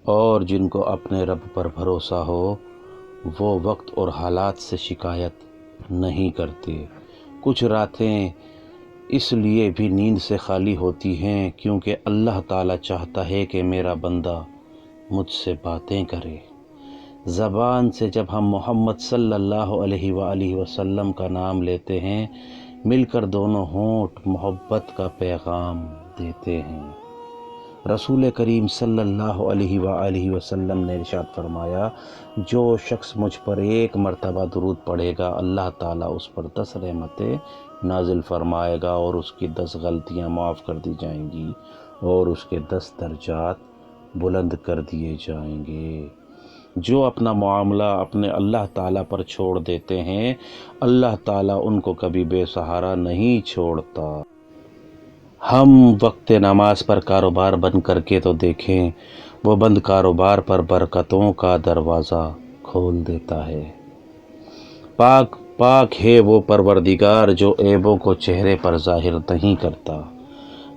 اور جن کو اپنے رب پر بھروسہ ہو وہ وقت اور حالات سے شکایت نہیں کرتے۔ کچھ راتیں اس لیے بھی نیند سے خالی ہوتی ہیں کیونکہ اللہ تعالیٰ چاہتا ہے کہ میرا بندہ مجھ سے باتیں کرے۔ زبان سے جب ہم محمد صلی اللہ علیہ وآلہ وسلم کا نام لیتے ہیں، مل کر دونوں ہونٹ محبت کا پیغام دیتے ہیں۔ رسول کریم صلی اللہ علیہ وآلہ وسلم نے ارشاد فرمایا، جو شخص مجھ پر ایک مرتبہ درود پڑھے گا اللہ تعالیٰ اس پر 10 رحمتیں نازل فرمائے گا اور اس کی 10 غلطیاں معاف کر دی جائیں گی اور اس کے 10 درجات بلند کر دیے جائیں گے۔ جو اپنا معاملہ اپنے اللہ تعالیٰ پر چھوڑ دیتے ہیں، اللہ تعالیٰ ان کو کبھی بے سہارا نہیں چھوڑتا۔ ہم وقت نماز پر کاروبار بند کر کے تو دیکھیں، وہ بند کاروبار پر برکتوں کا دروازہ کھول دیتا ہے۔ پاک پاک ہے وہ پروردگار جو عیبوں کو چہرے پر ظاہر نہیں کرتا۔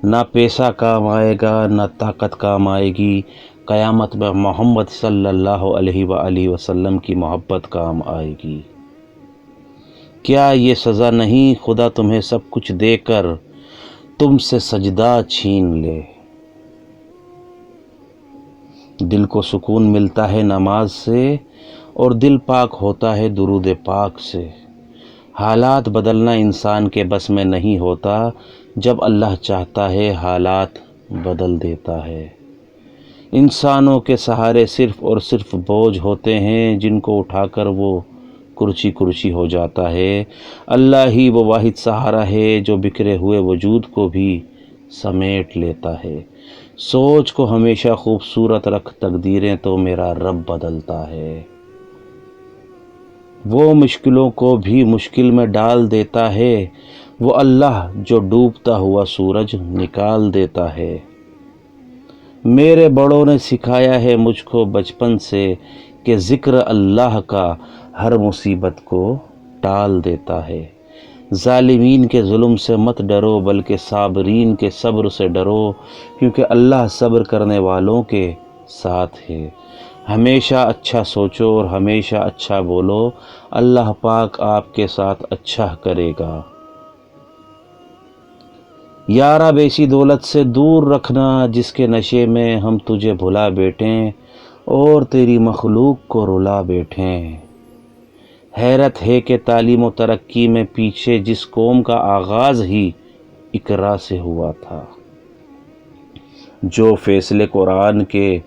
نہ پیسہ کام آئے گا نہ طاقت کام آئے گی، قیامت میں محمد صلی اللہ علیہ وآلہ وسلم کی محبت کام آئے گی۔ کیا یہ سزا نہیں خدا تمہیں سب کچھ دے کر تم سے سجدہ چھین لے؟ دل کو سکون ملتا ہے نماز سے اور دل پاک ہوتا ہے درود پاک سے۔ حالات بدلنا انسان کے بس میں نہیں ہوتا، جب اللہ چاہتا ہے حالات بدل دیتا ہے۔ انسانوں کے سہارے صرف اور صرف بوجھ ہوتے ہیں جن کو اٹھا کر وہ کرسی ہو جاتا ہے۔ اللہ ہی وہ واحد سہارا ہے جو بکھرے ہوئے وجود کو بھی سمیٹ لیتا ہے۔ سوچ کو ہمیشہ خوبصورت رکھ، تقدیریں تو میرا رب بدلتا ہے۔ وہ مشکلوں کو بھی مشکل میں ڈال دیتا ہے، وہ اللہ جو ڈوبتا ہوا سورج نکال دیتا ہے۔ میرے بڑوں نے سکھایا ہے مجھ کو بچپن سے کہ ذکر اللہ کا ہر مصیبت کو ٹال دیتا ہے۔ ظالمین کے ظلم سے مت ڈرو بلکہ صابرین کے صبر سے ڈرو، کیونکہ اللہ صبر کرنے والوں کے ساتھ ہے۔ ہمیشہ اچھا سوچو اور ہمیشہ اچھا بولو، اللہ پاک آپ کے ساتھ اچھا کرے گا۔ یارا بیسی دولت سے دور رکھنا جس کے نشے میں ہم تجھے بھلا بیٹھیں اور تیری مخلوق کو رلا بیٹھیں۔ حیرت ہے کہ تعلیم و ترقی میں پیچھے جس قوم کا آغاز ہی اقرا سے ہوا تھا۔ جو فیصلے قرآن کے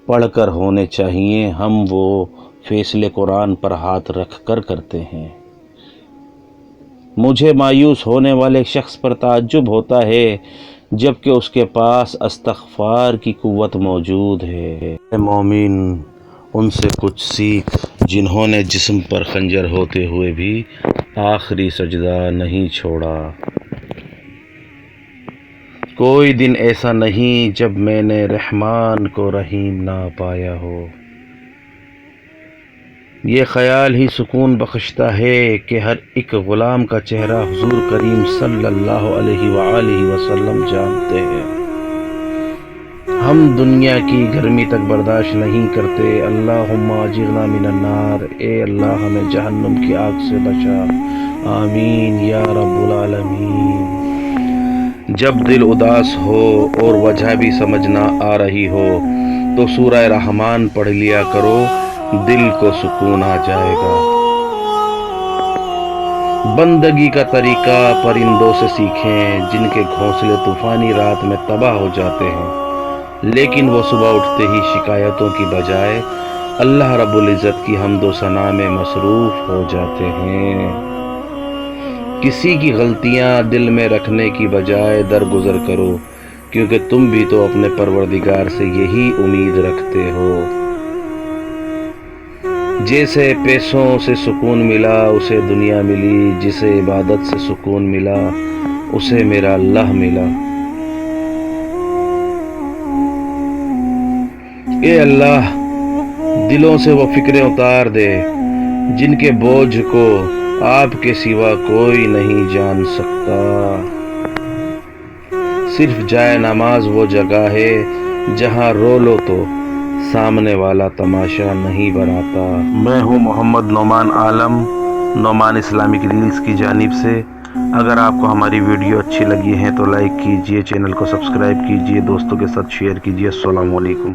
پڑھ کر ہونے چاہیے ہم وہ فیصلے قرآن پر ہاتھ رکھ کر کرتے ہیں۔ مجھے مایوس ہونے والے شخص پر تعجب ہوتا ہے جبکہ اس کے پاس استغفار کی قوت موجود ہے۔ اے مومن، ان سے کچھ سیکھ جنہوں نے جسم پر خنجر ہوتے ہوئے بھی آخری سجدہ نہیں چھوڑا۔ کوئی دن ایسا نہیں جب میں نے رحمان کو رحیم نہ پایا ہو۔ یہ خیال ہی سکون بخشتا ہے کہ ہر ایک غلام کا چہرہ حضور کریم صلی اللہ علیہ وآلہ وسلم جانتے ہیں۔ ہم دنیا کی گرمی تک برداشت نہیں کرتے، اللہم اجرنا من النار، اے اللہ ہمیں جہنم کی آگ سے بچا، آمین یا رب العالمین۔ جب دل اداس ہو اور وجہ بھی سمجھ نہ آ رہی ہو تو سورہ رحمان پڑھ لیا کرو، دل کو سکون آ جائے گا۔ بندگی کا طریقہ پرندوں سے سیکھیں جن کے گھونسلے طوفانی رات میں تباہ ہو جاتے ہیں، لیکن وہ صبح اٹھتے ہی شکایتوں کی بجائے اللہ رب العزت کی حمد و ثنا میں مصروف ہو جاتے ہیں۔ کسی کی غلطیاں دل میں رکھنے کی بجائے درگزر کرو، کیونکہ تم بھی تو اپنے پروردگار سے یہی امید رکھتے ہو۔ جیسے پیسوں سے سکون ملا اسے دنیا ملی، جسے عبادت سے سکون ملا اسے میرا اللہ ملا۔ اے اللہ، دلوں سے وہ فکریں اتار دے جن کے بوجھ کو آپ کے سوا کوئی نہیں جان سکتا۔ صرف جائے نماز وہ جگہ ہے جہاں رو لو تو سامنے والا تماشا نہیں بناتا۔ میں ہوں محمد نعمان عالم، نعمان اسلامک ریلز کی جانب سے۔ اگر آپ کو ہماری ویڈیو اچھی لگی ہے تو لائک کیجئے، چینل کو سبسکرائب کیجئے، دوستوں کے ساتھ شیئر کیجئے۔ السلام علیکم۔